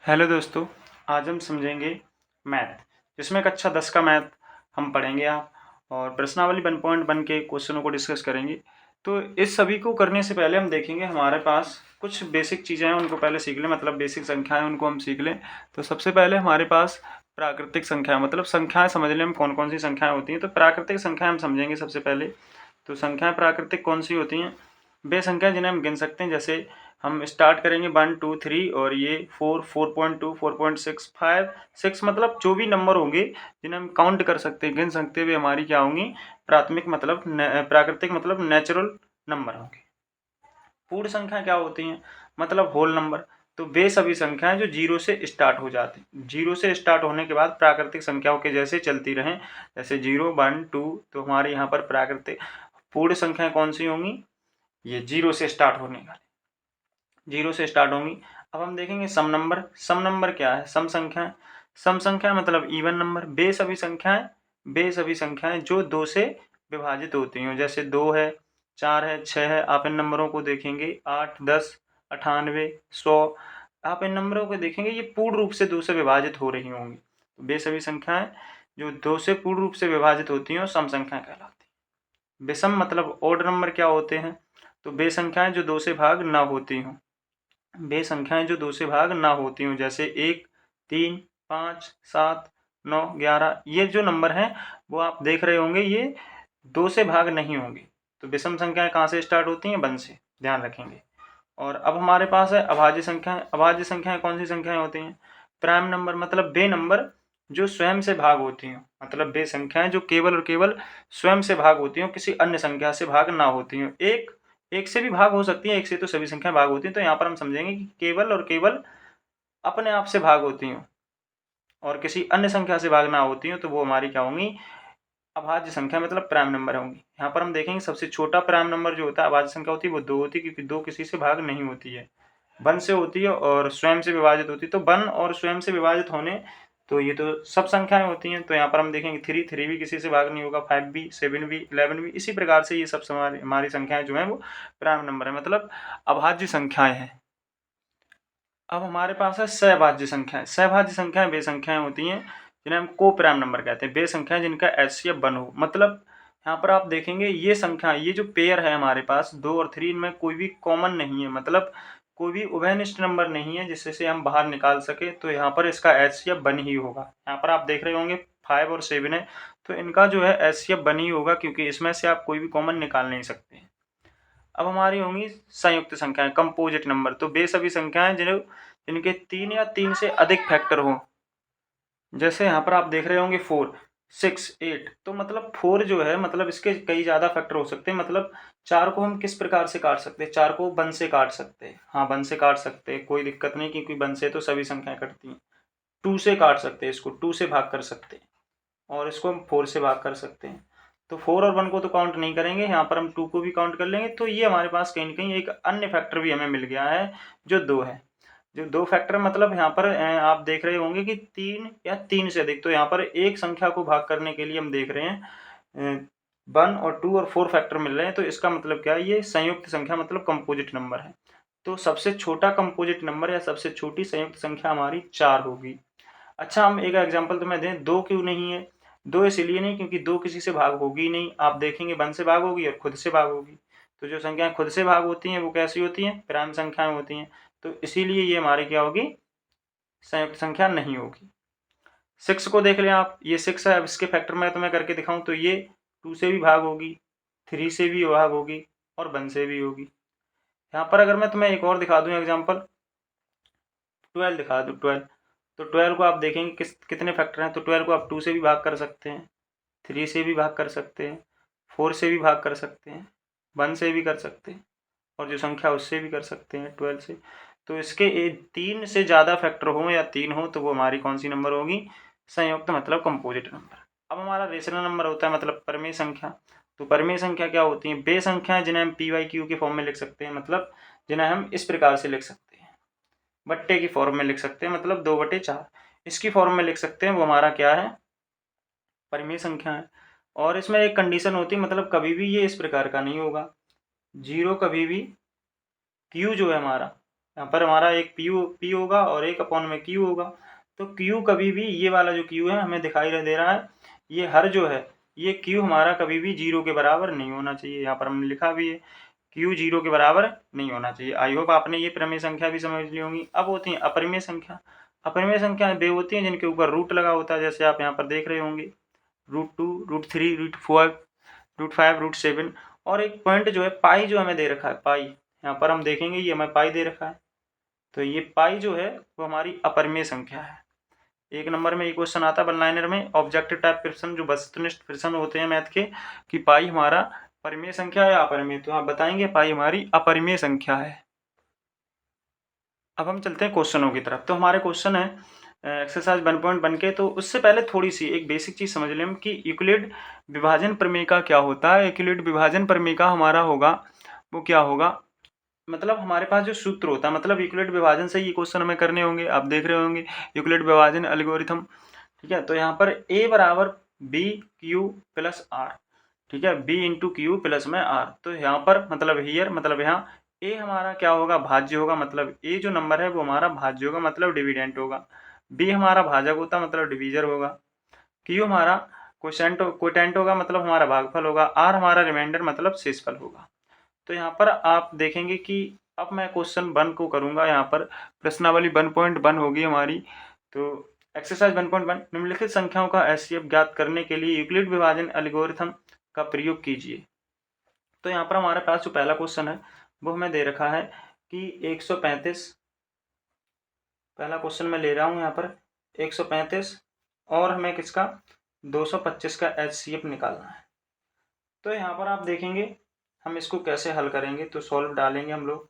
Hello दोस्तों, आज हम समझेंगे मैथ, जिसमें कक्षा 10 का मैथ हम पढ़ेंगे आप और प्रश्नावली 1.1 के क्वेश्चनों को डिस्कस करेंगे। तो इस सभी को करने से पहले हम देखेंगे हमारे पास कुछ बेसिक चीज़ें हैं, उनको पहले सीख लें, मतलब बेसिक संख्याएं उनको हम सीख लें। तो सबसे पहले हमारे पास प्राकृतिक संख्या, मतलब संख्याएं समझ लें हम कौन कौन सी संख्याएं होती हैं। तो प्राकृतिक संख्याएं हम समझेंगे सबसे पहले। तो संख्याएं प्राकृतिक कौन सी होती हैं? वे संख्याएं जिन्हें हम गिन सकते हैं, जैसे हम स्टार्ट करेंगे 1 2 3 और ये 4 4.2 4.6 5 6, मतलब जो भी नंबर होंगे जिन्हें हम काउंट कर सकते हैं, गिन सकते हुए हमारी क्या होंगी? प्राथमिक मतलब प्राकृतिक मतलब नेचुरल नंबर होंगे। पूर्ण संख्या क्या होती हैं? मतलब होल नंबर। तो वे सभी संख्याएं जो जीरो से स्टार्ट हो जाती हैं, जीरो से स्टार्ट होने के बाद प्राकृतिक संख्याओं के जैसे चलती रहें, जैसे 0 1 2, तो हमारे यहाँ पर प्राकृतिक पूर्ण संख्याएं कौन सी होंगी? ये जीरो से स्टार्ट होने वाली, जीरो से स्टार्ट होंगी। अब हम देखेंगे सम नंबर। सम नंबर क्या है? सम संख्याएं। सम संख्या मतलब इवन नंबर। वे सभी संख्याएं जो 2 से विभाजित होती हों, जैसे 2 है, 4 है, 6 है। आप इन नंबरों को देखेंगे 8 10 98 100, आप इन नंबरों को देखेंगे ये पूर्ण रूप से 2 से विभाजित हो रही होंगी। वे सभी संख्याएं जो 2 से पूर्ण रूप से विभाजित होती हैं सम संख्याएं कहलाती हैं। विषम मतलब ओड नंबर क्या होते हैं? तो वे संख्याएं जो 2 से भाग ना होती हों, वे संख्याएं जो 2 से भाग ना होती हों, जैसे 1 3 5 7 9 11, ये जो नंबर हैं वो आप देख रहे होंगे ये 2 से भाग नहीं होंगे। तो विषम संख्याएं कहाँ से स्टार्ट होती हैं? 1 से, ध्यान रखेंगे। और अब हमारे पास है अभाज्य संख्याएं। अभाज्य संख्याएं कौन सी संख्याएं होती हैं? प्राइम नंबर मतलब वे नंबर जो स्वयं से भाग होती हैं, मतलब वे संख्याएं जो केवल और केवल स्वयं से भाग होती हैं, किसी अन्य संख्या से भाग ना होती हैं। एक से भी भाग हो सकती है, एक से तो सभी संख्या भाग होती हैं। तो यहाँ पर हम समझेंगे कि केवल और केवल अपने आप से भाग होती हैं और किसी अन्य संख्या से भाग ना होती हैं, तो वो हमारी क्या होंगी? अभाज्य संख्या मतलब प्राइम नंबर होंगी। यहाँ पर हम देखेंगे सबसे छोटा प्राइम नंबर जो होता है अभाज्य संख्या होती है वो 2 होती है, क्योंकि 2 किसी से भाग नहीं होती है, 1 से होती है और स्वयं से विभाजित होती है। तो 1 और स्वयं से विभाजित होने, तो ये तो सब संख्याएं होती हैं। तो यहाँ पर हम देखेंगे 3 भी किसी से भाग नहीं होगा, 5 भी, 7 भी, 11 भी। इसी प्रकार से ये सब हमारी संख्याएं जो हैं वो प्राइम नंबर है, मतलब अभाज्य संख्याएं हैं। अब हमारे पास है सहभाज्य संख्याएं। सहभाज्य संख्याएं वे संख्याएं होती हैं जिन्हें हम को प्राइम नंबर कहते हैं। वे संख्याएं जिनका एचसीएफ 1 हो, मतलब यहाँ पर आप देखेंगे ये संख्या, ये जो पेयर है हमारे पास 2 और 3, इनमें कोई भी कॉमन नहीं है, मतलब कोई भी उभयनिष्ठ नंबर नहीं है जिससे हम बाहर निकाल सके। तो यहाँ पर इसका एचसीएफ 1 ही होगा। यहाँ पर आप देख रहे होंगे 5 और 7 है, तो इनका जो है एचसीएफ 1 ही होगा, क्योंकि इसमें से आप कोई भी कॉमन निकाल नहीं सकते। अब हमारी होंगी संयुक्त संख्याएं, कंपोजिट नंबर। तो वे सभी संख्याएं जिनके 3 या 3 से अधिक फैक्टर हो, जैसे यहाँ पर आप देख रहे होंगे 4 6 8, तो मतलब 4 जो है मतलब इसके कई ज़्यादा फैक्टर हो सकते हैं। मतलब 4 को हम किस प्रकार से काट सकते हैं? 4 को 1 से काट सकते हैं, हाँ 1 से काट सकते हैं, कोई दिक्कत नहीं, क्योंकि 1 से तो सभी संख्याएं कटती हैं। 2 से काट सकते हैं, इसको 2 से भाग कर सकते हैं, और इसको हम 4 से भाग कर सकते हैं। तो 4 और 1 को तो काउंट नहीं करेंगे, यहाँ पर हम 2 को भी काउंट कर लेंगे। तो ये हमारे पास कहीं ना कहीं एक अन्य फैक्टर भी हमें मिल गया है जो 2 है। जो 2 फैक्टर मतलब यहाँ पर आप देख रहे होंगे कि 3 या 3 से अधिक। तो यहाँ पर एक संख्या को भाग करने के लिए हम देख रहे हैं 1 और 2 और 4 फैक्टर मिल रहे हैं। तो इसका मतलब क्या है? ये संयुक्त संख्या मतलब कंपोजिट नंबर है। तो सबसे छोटा कंपोजिट नंबर या सबसे छोटी संयुक्त संख्या हमारी 4 होगी। अच्छा, हम एक एग्जांपल तुम्हें दें, 2 क्यों नहीं है? 2 इसीलिए नहीं क्योंकि 2 किसी से भाग होगी ही नहीं। आप देखेंगे 1 से भाग होगी और खुद से भाग होगी। तो जो संख्याएं खुद से भाग होती हैं वो कैसी होती हैं? प्राइम संख्याएं होती हैं। तो इसीलिए ये हमारी क्या होगी? संयुक्त संख्या नहीं होगी। 6 को देख लें आप, ये 6 है। अब इसके फैक्टर मैं तुम्हें करके दिखाऊं तो ये 2 से भी भाग होगी, 3 से भी भाग होगी और 1 से भी होगी। यहाँ पर अगर मैं तुम्हें एक और दिखा दूं एग्जाम्पल, 12 दिखा दूं, 12, तो 12 को आप देखेंगे कितने फैक्टर हैं। तो 12 को आप 2 से भी भाग कर सकते हैं, 3 से भी भाग कर सकते हैं, 4 से भी भाग कर सकते हैं, 1 से भी कर सकते हैं, और जो संख्या उससे भी कर सकते हैं 12 से। तो इसके 3 से ज़्यादा फैक्टर हो या 3 हो तो वो हमारी कौन सी नंबर होगी? संयुक्त मतलब कंपोजिट नंबर। अब हमारा रेशनल नंबर होता है मतलब परमेय संख्या। तो परमेय संख्या क्या होती है? वे संख्याएं जिन्हें हम पी वाई क्यू के फॉर्म में लिख सकते हैं, मतलब जिन्हें हम इस प्रकार से लिख सकते हैं, बट्टे की फॉर्म में लिख सकते हैं, मतलब 2/4 इसकी फॉर्म में लिख सकते हैं। वो हमारा क्या है? परिमेय संख्या है। और इसमें एक कंडीशन होती है, मतलब कभी भी ये इस प्रकार का नहीं होगा। 0 कभी भी, क्यू जो है हमारा यहाँ पर हमारा एक पी होगा और एक अपॉन में क्यू होगा। तो क्यू कभी भी, ये वाला जो क्यू है हमें दिखाई दे रहा है, ये हर जो है ये क्यू हमारा कभी भी 0 के बराबर नहीं होना चाहिए। यहाँ पर हमने लिखा भी है क्यू 0 के बराबर नहीं होना चाहिए। आई होप आपने ये परिमेय संख्या भी समझ ली होंगी। अब होती है अपरिमेय संख्या। अपरिमेय संख्या वे होती हैं जिनके ऊपर रूट लगा होता है, जैसे आप यहाँ पर देख रहे होंगे √2, √3, √4, √5, √7। और एक पॉइंट जो है पाई जो हमें दे रखा है, पाई यहाँ पर हम देखेंगे ये हमें पाई दे रखा है, तो ये पाई जो है वो हमारी अपरिमेय संख्या है। एक नंबर में ये क्वेश्चन आता है वन लाइनर में, ऑब्जेक्टिव टाइप प्रश्न जो वस्तुनिष्ठ प्रश्न होते हैं मैथ के, कि पाई हमारा परिमेय संख्या है या अपरिमेय, तो आप बताएंगे पाई हमारी अपरिमेय संख्या है। अब हम चलते हैं क्वेश्चनों की तरफ। तो हमारे क्वेश्चन है एक्सरसाइज 1.1 के। तो उससे पहले थोड़ी सी एक बेसिक चीज समझ लें कि यूक्लिड विभाजन प्रमेय का क्या होता है। यूक्लिड विभाजन प्रमेय का हमारा होगा वो क्या होगा, मतलब हमारे पास जो सूत्र होता है, मतलब यूक्लिड विभाजन से ये क्वेश्चन हमें करने होंगे। आप देख रहे होंगे यूक्लिड विभाजन एल्गोरिथम, ठीक है। तो यहाँ पर a बराबर बी क्यू प्लस आर, ठीक है, b इंटू क्यू प्लस में आर। तो यहाँ पर मतलब हियर, मतलब यहाँ a हमारा क्या होगा, भाज्य होगा, मतलब a जो नंबर है वो हमारा भाज्य होगा, मतलब डिविडेंट होगा। b हमारा भाजक होता मतलब डिवीजर होगा। q हमारा कोटेंट होगा, मतलब हमारा भागफल होगा। r हमारा रिमाइंडर मतलब शेषफल होगा। तो यहाँ पर आप देखेंगे कि अब मैं क्वेश्चन 1 को करूँगा। यहाँ पर प्रश्नावली 1.1 होगी हमारी। तो एक्सरसाइज 1.1, निम्नलिखित संख्याओं का एचसीएफ ज्ञात करने के लिए यूक्लिड विभाजन एल्गोरिथम का प्रयोग कीजिए। तो यहाँ पर हमारे पास जो पहला क्वेश्चन है वो हमें दे रखा है कि 135, पहला क्वेश्चन मैं ले रहा हूँ यहाँ पर 135, और हमें किसका 225 का एचसीएफ निकालना है। तो यहाँ पर आप देखेंगे हम इसको कैसे हल करेंगे, तो सॉल्व डालेंगे हम लोग,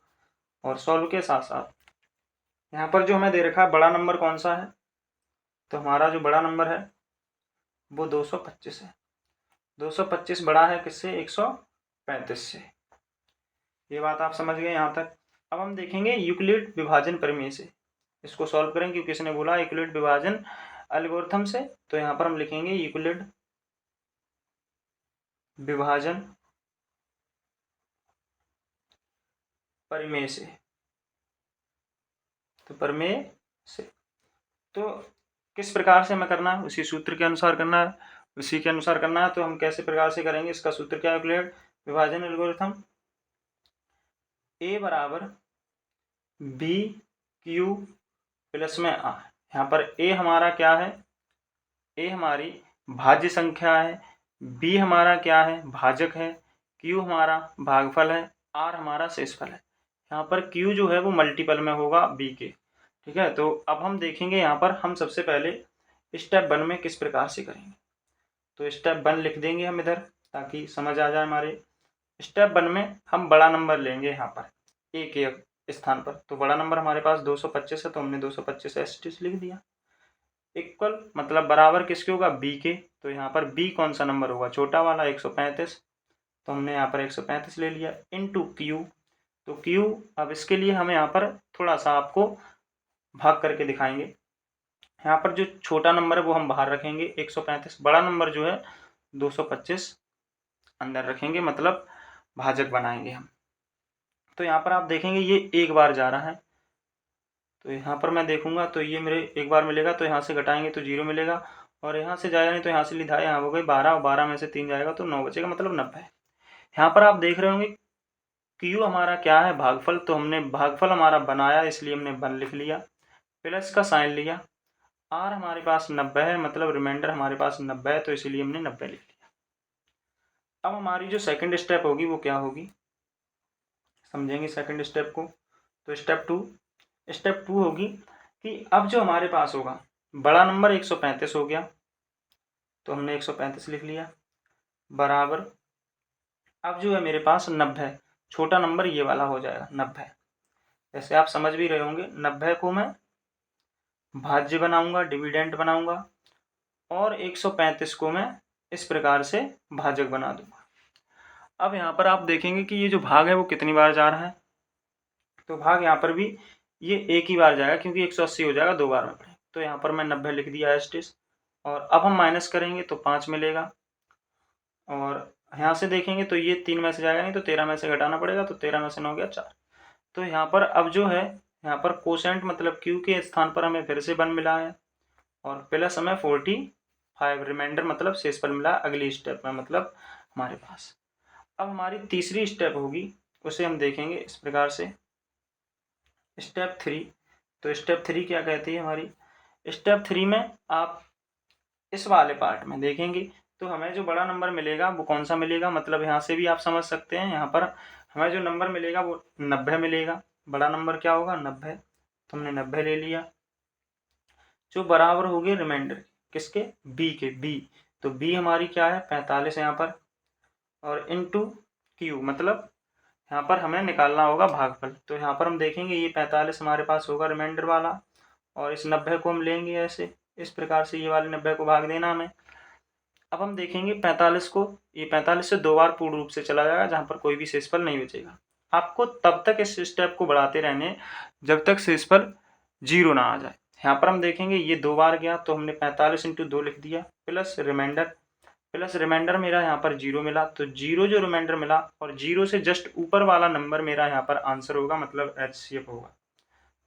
और सॉल्व के साथ साथ यहाँ पर जो हमें दे रखा है बड़ा नंबर कौन सा है, तो हमारा जो बड़ा नंबर है वो 225 है। 225 बड़ा है किससे, 135 से। ये बात आप समझ गए यहाँ तक। अब हम देखेंगे यूक्लिड विभाजन प्रमेय से इसको सॉल्व करेंगे, क्योंकि किसने बोला यूक्लिड विभाजन एल्गोरिथम से। तो यहाँ पर हम लिखेंगे यूक्लिड विभाजन प्रमेय से, तो प्रमेय से तो किस प्रकार से हमें करना है, उसी सूत्र के अनुसार करना है, उसी के अनुसार करना है। तो हम कैसे प्रकार से करेंगे, इसका सूत्र क्या है यूक्लिड विभाजन एल्गोरिथम, a बराबर बी क्यू प्लस में आर। यहाँ पर a हमारा क्या है, a हमारी भाज्य संख्या है, b हमारा क्या है, भाजक है, q हमारा भागफल है, r हमारा शेषफल है। यहाँ पर q जो है वो मल्टीपल में होगा b के, ठीक है। तो अब हम देखेंगे यहाँ पर हम सबसे पहले स्टेप 1 में किस प्रकार से करेंगे। तो स्टेप 1 लिख देंगे हम इधर ताकि समझ आ जाए हमारे। स्टेप 1 में हम बड़ा नंबर लेंगे यहाँ पर a के स्थान पर। तो बड़ा नंबर हमारे पास 225 है, तो हमने 225 एस लिख दिया। इक्वल मतलब बराबर किसके होगा, b के। तो यहाँ पर b कौन सा नंबर होगा, छोटा वाला 135, तो हमने यहाँ पर 135 ले लिया, इनटू q। तो q, अब इसके लिए हम यहाँ पर थोड़ा सा आपको भाग करके दिखाएंगे। यहाँ पर जो छोटा नंबर है वो हम बाहर रखेंगे 135, बड़ा नंबर जो है 225 अंदर रखेंगे, मतलब भाजक बनाएंगे हम। तो यहाँ पर आप देखेंगे ये एक बार जा रहा है, तो यहाँ पर मैं देखूंगा तो ये मेरे एक बार मिलेगा, तो यहाँ से घटाएंगे तो 0 मिलेगा, और यहाँ से जाएगा नहीं तो यहाँ से लिखा है, यहाँ हो गई 12, और 12 में से 3 जाएगा तो 9 बचेगा, मतलब 90। यहाँ पर आप देख रहे होंगे क्यू हमारा क्या है, भागफल। तो हमने भागफल हमारा बनाया इसलिए हमने 1 लिख लिया, प्लस का साइन लिया। आर हमारे पास 90 है, मतलब रिमाइंडर हमारे पास 90 है, तो इसीलिए हमने 90 लिख लिया। अब हमारी जो सेकंड स्टेप होगी वो क्या होगी, समझेंगे सेकंड स्टेप को। तो स्टेप 2 होगी कि अब जो हमारे पास होगा बड़ा नंबर 135 हो गया, तो हमने 135 लिख लिया, बराबर अब जो है मेरे पास 90, छोटा नंबर ये वाला हो जाएगा 90। जैसे आप समझ भी रहे होंगे, 90 को मैं भाज्य बनाऊंगा, डिविडेंट बनाऊंगा, और 135 को मैं इस प्रकार से भाजक बना दूंगा। अब यहाँ पर आप देखेंगे कि ये जो भाग है वो कितनी बार जा रहा है, तो भाग यहाँ पर भी ये एक ही बार जाएगा, क्योंकि 180 हो जाएगा 2 बार में पड़े। तो यहाँ पर मैं 90 लिख दिया एस्टिस, और अब हम माइनस करेंगे तो 5 मिलेगा, और यहाँ से देखेंगे तो ये 3 में से जाएगा नहीं, तो 13 में से घटाना पड़ेगा, तो 13 में से 9 गया 4। तो यहाँ पर अब जो है यहाँ पर कोसेंट मतलब क्यू के स्थान पर हमें फिर से 1 मिला है और प्लस हमें 45 रिमाइंडर मतलब शेषफल मिला अगली स्टेप में मतलब हमारे पास। अब हमारी तीसरी स्टेप होगी, उसे हम देखेंगे इस प्रकार से, स्टेप 3। तो स्टेप 3 क्या कहती है हमारी? स्टेप 3 में आप इस वाले पार्ट में देखेंगे तो हमें जो बड़ा नंबर मिलेगा वो कौन सा मिलेगा, मतलब यहाँ से भी आप समझ सकते हैं, यहाँ पर हमें जो नंबर मिलेगा वो 90 मिलेगा। बड़ा नंबर क्या होगा? 90। तो हमने 90 ले लिया, जो बराबर हो गए रिमाइंडर किसके? बी के। बी, तो बी हमारी क्या है? 45 यहाँ पर, और इनटू क्यू मतलब यहाँ पर हमें निकालना होगा भागफल। तो यहाँ पर हम देखेंगे ये 45 हमारे पास होगा रिमाइंडर वाला, और इस 90 को हम लेंगे ऐसे, इस प्रकार से ये वाले 90 को भाग देना हमें। अब हम देखेंगे 45 को, ये 45 से 2 बार पूर्ण रूप से चला जाएगा जहाँ पर कोई भी शेषफल नहीं बचेगा। आपको तब तक इस स्टेप को बढ़ाते रहने जब तक शेषफल 0 ना आ जाए। यहाँ पर हम देखेंगे ये 2 बार गया तो हमने 45 × 2 लिख दिया, प्लस रिमाइंडर मेरा यहाँ पर 0 मिला, तो 0 जो रिमाइंडर मिला और 0 से जस्ट ऊपर वाला नंबर मेरा यहाँ पर आंसर होगा, मतलब HCF होगा।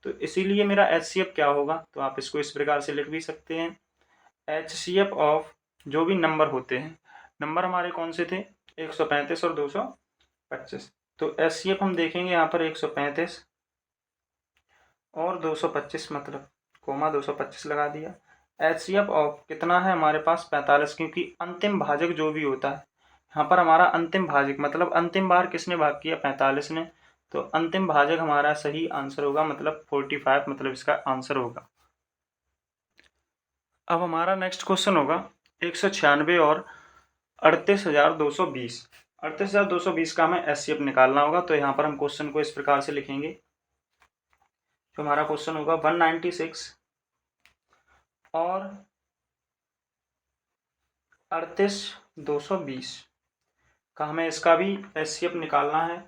तो इसीलिए मेरा HCF क्या होगा? तो आप इसको इस प्रकार से लिख भी सकते हैं, HCF ऑफ जो भी नंबर होते हैं, नंबर हमारे कौन से थे? 135 और 225। तो HCF हम देखेंगे यहाँ पर 135 और 225 मतलब कोमा 225 लगा दिया। HCF ऑफ कितना है हमारे पास? 45, क्योंकि अंतिम भाजक जो भी होता है यहाँ पर हमारा अंतिम भाजक मतलब अंतिम बार किसने भाग किया? 45 ने, तो अंतिम भाजक हमारा सही आंसर होगा, मतलब 45, मतलब इसका आंसर होगा। अब हमारा नेक्स्ट क्वेश्चन होगा 196 और 38,220। 38,220 का हमें HCF निकालना होगा। तो यहाँ पर हम क्वेश्चन को इस प्रकार से लिखेंगे, जो हमारा क्वेश्चन होगा 196 और 38,220 का हमें इसका भी HCF निकालना है।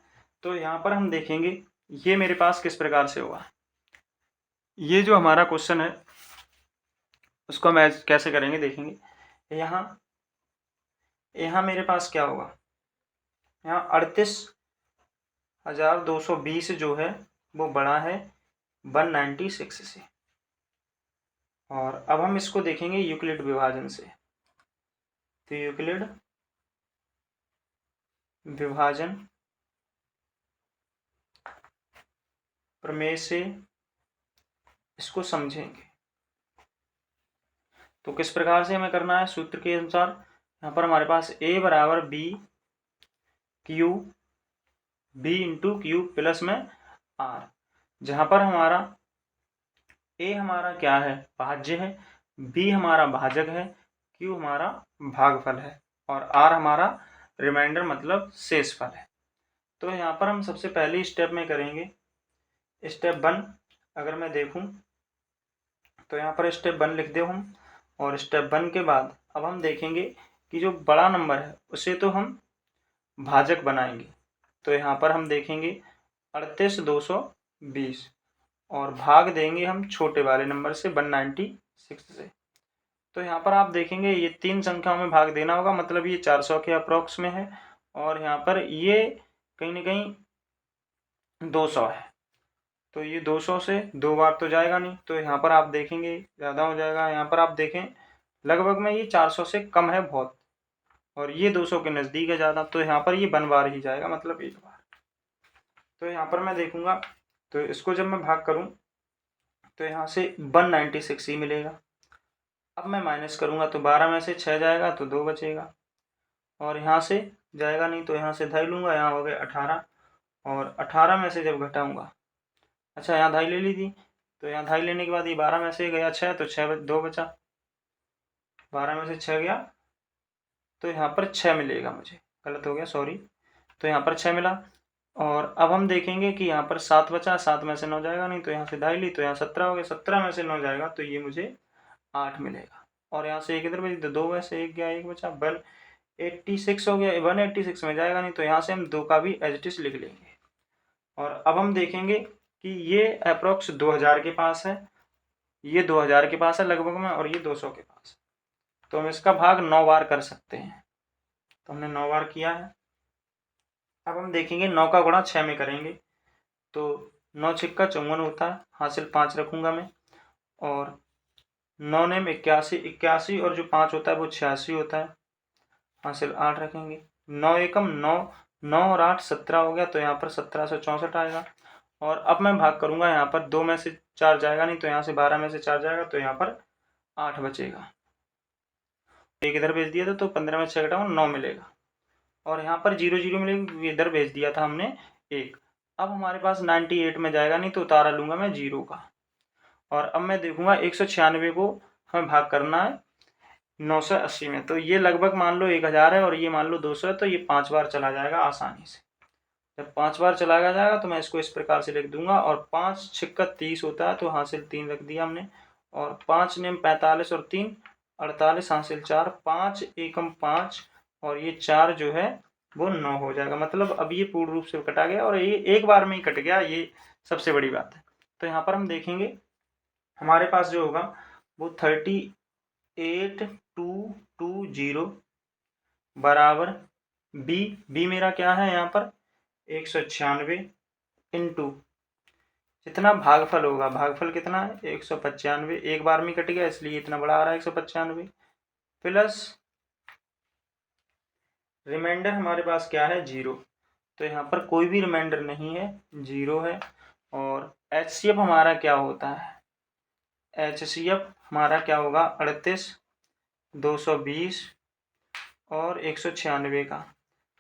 तो यहाँ पर हम देखेंगे ये मेरे पास किस प्रकार से होगा। ये जो हमारा क्वेश्चन है उसको हम कैसे करेंगे देखेंगे। यहाँ मेरे पास क्या होगा? यहाँ 38,220 जो है वो बड़ा है 196 से, और अब हम इसको देखेंगे यूक्लिड विभाजन से। तो यूक्लिड विभाजन प्रमेय से इसको समझेंगे। तो किस प्रकार से हमें करना है? सूत्र के अनुसार यहाँ पर हमारे पास A बराबर B Q B into Q plus में R, जहाँ पर हमारा A हमारा क्या है? भाज्य है, B हमारा भाजक है, Q हमारा भागफल है, और R हमारा रिमाइंडर मतलब शेषफल है। तो यहाँ पर हम सबसे पहली स्टेप में करेंगे स्टेप 1। अगर मैं देखूं तो यहाँ पर स्टेप 1 लिख दे हम, और स्टेप 1 के बाद अब हम देखेंगे कि जो बड़ा नंबर है उसे तो हम भाजक बनाएंगे। तो यहाँ पर हम देखेंगे 38,220 और भाग देंगे हम छोटे वाले नंबर से 196 से। तो यहाँ पर आप देखेंगे ये 3 संख्याओं में भाग देना होगा, मतलब ये 400 के अप्रॉक्स में है, और यहाँ पर ये कहीं ना कहीं 200 है। तो ये 200 से 2 बार तो जाएगा नहीं, तो यहाँ पर आप देखेंगे ज़्यादा हो जाएगा। यहाँ पर आप देखें लगभग में ये 400 से कम है बहुत, और ये 200 के नज़दीक है ज़्यादा, तो यहाँ पर ये 1 बार ही जाएगा, मतलब 1 बार। तो यहाँ पर मैं देखूँगा तो इसको जब मैं भाग करूँ तो यहाँ से 196 ही मिलेगा। अब मैं माइनस करूँगा तो 12 में से 6 जाएगा तो 2 बचेगा, और यहाँ से जाएगा नहीं तो यहाँ से धाई लूँगा, यहाँ हो गए 18, और 18 में से जब घटाऊँगा, अच्छा यहाँ धाई ले ली थी, तो यहाँ धाई लेने के बाद ये 12 में से गया 6, तो 2 बचा, 12 में से 6 गया तो यहाँ पर 6 मिलेगा, मुझे गलत हो गया सॉरी। तो यहाँ पर 6 मिला, और अब हम देखेंगे कि यहाँ पर 7 बचा, 7 में से 9 जाएगा नहीं, तो यहाँ से धाई ली तो यहाँ 17 हो गया, 17 में से 9 जाएगा तो ये मुझे 8 मिलेगा, और यहाँ से एक इधर बची तो 2 में से 1 गया, 1 बचा, 186 हो गया। 186 में जाएगा नहीं तो यहाँ से हम 2 का भी एज इट इज लिख लेंगे। और अब हम देखेंगे कि ये अप्रोक्स 2000 के पास है, ये 2000 के पास है लगभग में, और ये 200 के पास, तो हम इसका भाग 9 बार कर सकते हैं। तो हमने 9 बार किया है। अब हम देखेंगे 9 का गुणा 6 में करेंगे, तो 9 छिक्का 54 होता है, हासिल 5 रखूँगा मैं। और 9 नेम 81, 81 और जो 5 होता है वो 86 होता है, हासिल 8 रखेंगे। 9 एकम 9, 9 और 8 17 हो गया, तो यहाँ पर 1764 आएगा। और अब मैं भाग करूँगा, यहाँ पर 2 में से 4 जाएगा नहीं, तो यहाँ से 12 में से 4 जाएगा, तो यहाँ पर 8 बचेगा। एक इधर भेज दिया था, तो 15 में 6 घटाऊँ 9 मिलेगा। और यहाँ पर 0 0 मिलेगा, इधर भेज दिया था हमने 1। अब हमारे पास 98 में जाएगा नहीं, तो उतारा लूँगा मैं 0 का। और अब मैं देखूँगा 196 को हमें भाग करना है 980 में, तो ये लगभग मान लो 1000 है और ये मान लो 200 है, तो ये 5 बार चला जाएगा आसानी से। जब 5 बार चला जाएगा तो मैं इसको इस प्रकार से लिख दूंगा। और 5 छिक्का 30 होता है, तो हासिल 3 रख दिया हमने। और 5 नेम 45 और 3 48, हासिल 4, 5 एकम 5 और ये 4 जो है वो 9 हो जाएगा। मतलब अब ये पूर्ण रूप से कटा गया और ये एक बार में ही कट गया, ये सबसे बड़ी बात है। तो यहाँ पर हम देखेंगे हमारे पास जो होगा वो 38220 बराबर बी मेरा क्या है यहाँ पर 196 इंटू जितना भागफल होगा, भागफल कितना है 195, एक बार में कट गया इसलिए इतना बड़ा आ रहा है 195, प्लस रिमाइंडर हमारे पास क्या है 0, तो यहाँ पर कोई भी रिमाइंडर नहीं है, 0 है। और HCF हमारा क्या होता है, HCF हमारा क्या होगा 38, 220 और 196 का।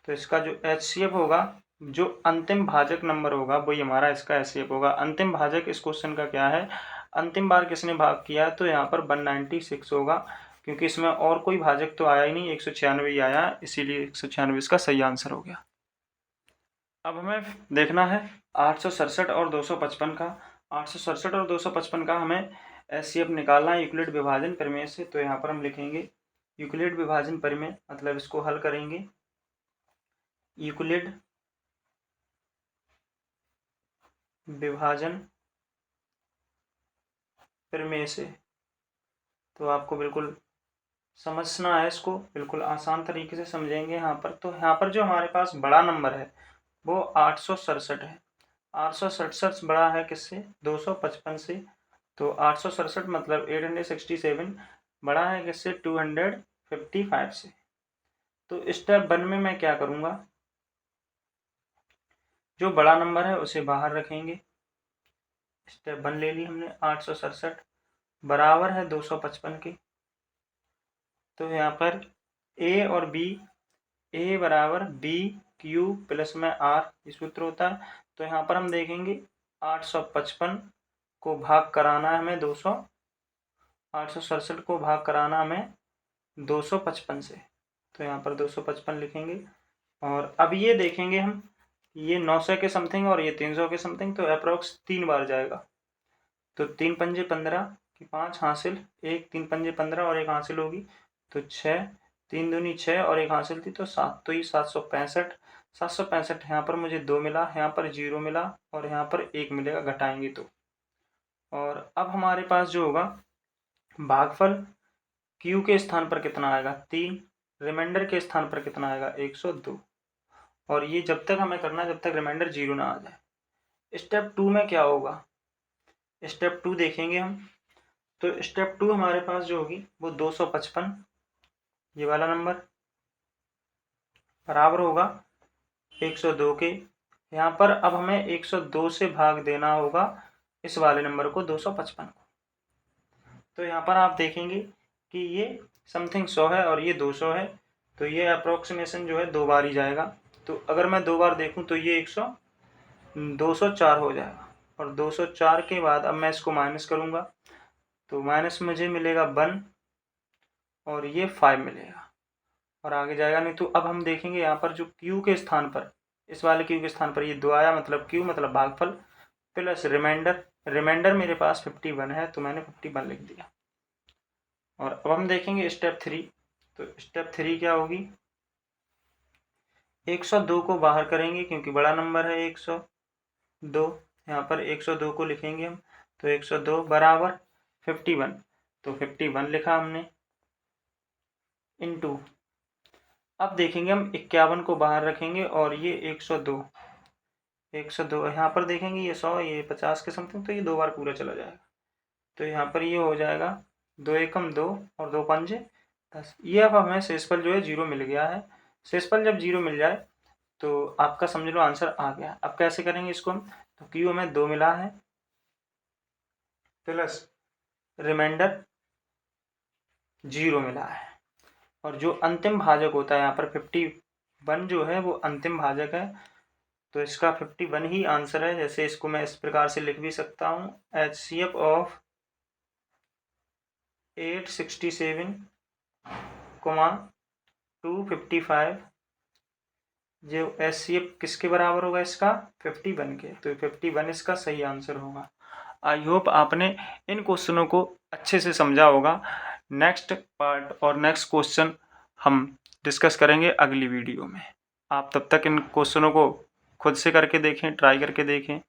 तो इसका जो HCF होगा, जो अंतिम भाजक नंबर होगा वही हमारा इसका HCF होगा। अंतिम भाजक इस क्वेश्चन का क्या है, अंतिम बार किसने भाग किया, तो यहाँ पर 196 होगा, क्योंकि इसमें और कोई भाजक तो आया ही नहीं, 196 ही आया, इसीलिए 196 इसका सही आंसर हो गया। अब हमें देखना है 867 और 255 का। 867 और 255 का हमें HCF निकालना है यूक्लिड विभाजन प्रमेय से। तो यहाँ पर हम लिखेंगे यूक्लिड विभाजन प्रमेय, मतलब इसको हल करेंगे यूक्लिड विभाजन प्रमेय से। तो आपको बिल्कुल समझना है, इसको बिल्कुल आसान तरीके से समझेंगे यहाँ पर। तो यहाँ पर जो हमारे पास बड़ा नंबर है वो 867 है। 867 बड़ा है किससे, 255 से। तो 867 मतलब 867 बड़ा है किससे, 255 से। तो स्टेप 1 में मैं क्या करूँगा, जो बड़ा नंबर है उसे बाहर रखेंगे। स्टेप 1 ले ली हमने, 867 बराबर है 255 के। तो यहाँ पर ए और बी, ए बराबर बी क्यू प्लस में आर, ये सूत्र होता है। तो यहाँ पर हम देखेंगे 855 को भाग कराना है हमें 200, 867 को भाग कराना हमें 255 से। तो यहाँ पर 255 लिखेंगे। और अब ये देखेंगे हम, ये 900 के समथिंग और ये 300 के समथिंग, तो अप्रोक्स 3 बार जाएगा। तो 3 पंजे 15 की 5 हासिल, 1 3 पंजे 15 और 1 हासिल होगी, तो 6, 3 दूनी 6 और 1 हासिल थी, तो 7। तो ये 765, 765 यहाँ पर मुझे 2 मिला, यहाँ पर 0 मिला और यहाँ पर 1 मिलेगा घटाएंगे तो। और अब हमारे पास जो होगा भागफल Q के स्थान पर कितना आएगा 3, रिमाइंडर के स्थान पर कितना आएगा 102। और ये जब तक हमें करना है जब तक रिमाइंडर 0 ना आ जाए। स्टेप 2 में क्या होगा, स्टेप 2 देखेंगे हम। तो स्टेप 2 हमारे पास जो होगी वो 255, ये वाला नंबर बराबर होगा 102 के। यहाँ पर अब हमें 102 से भाग देना होगा इस वाले नंबर को 255 को। तो यहाँ पर आप देखेंगे कि ये समथिंग 100 है और ये 200 है, तो ये अप्रोक्सीमेशन जो है 2 बार ही जाएगा। तो अगर मैं 2 बार देखूँ तो ये 204 हो जाएगा। और 204 के बाद अब मैं इसको माइनस करूँगा, तो माइनस मुझे मिलेगा 1 और ये 5 मिलेगा और आगे जाएगा नहीं। तो अब हम देखेंगे यहाँ पर जो Q के स्थान पर, इस वाले Q के स्थान पर ये 2 आया, मतलब Q मतलब भागफल प्लस रिमाइंडर। रिमाइंडर मेरे पास 51 है, तो मैंने 51 लिख दिया। और अब हम देखेंगे स्टेप 3। तो स्टेप 3 क्या होगी, 102 को बाहर करेंगे क्योंकि बड़ा नंबर है 102। यहाँ पर 102 को लिखेंगे हम, तो 102 बराबर 51, तो 51 लिखा हमने इनटू। अब देखेंगे हम 51 को बाहर रखेंगे और ये 102, 102 यहाँ पर देखेंगे ये 100 ये 50 के समथिंग, तो ये 2 बार पूरा चला जाएगा। तो यहाँ पर ये हो जाएगा 2 एकम 2 और 2 पंजे 10। ये अब हमें शेषफल जो है 0 मिल गया है। शेषफल जब 0 मिल जाए तो आपका समझ लो आंसर आ गया। अब कैसे करेंगे इसको हम, तो क्यू हमें 2 मिला है प्लस रिमाइंडर 0 मिला है, और जो अंतिम भाजक होता है यहाँ पर 51 जो है वो अंतिम भाजक है, तो इसका 51 ही आंसर है। जैसे इसको मैं इस प्रकार से लिख भी सकता हूँ, HCF ऑफ 867, 255 जो HCF किसके बराबर होगा इसका 51 के, तो 51 इसका सही आंसर होगा। आई होप आपने इन क्वेश्चनों को अच्छे से समझा होगा। नेक्स्ट पार्ट और नेक्स्ट क्वेश्चन हम डिस्कस करेंगे अगली वीडियो में। आप तब तक इन क्वेश्चनों को खुद से करके देखें, ट्राई करके देखें।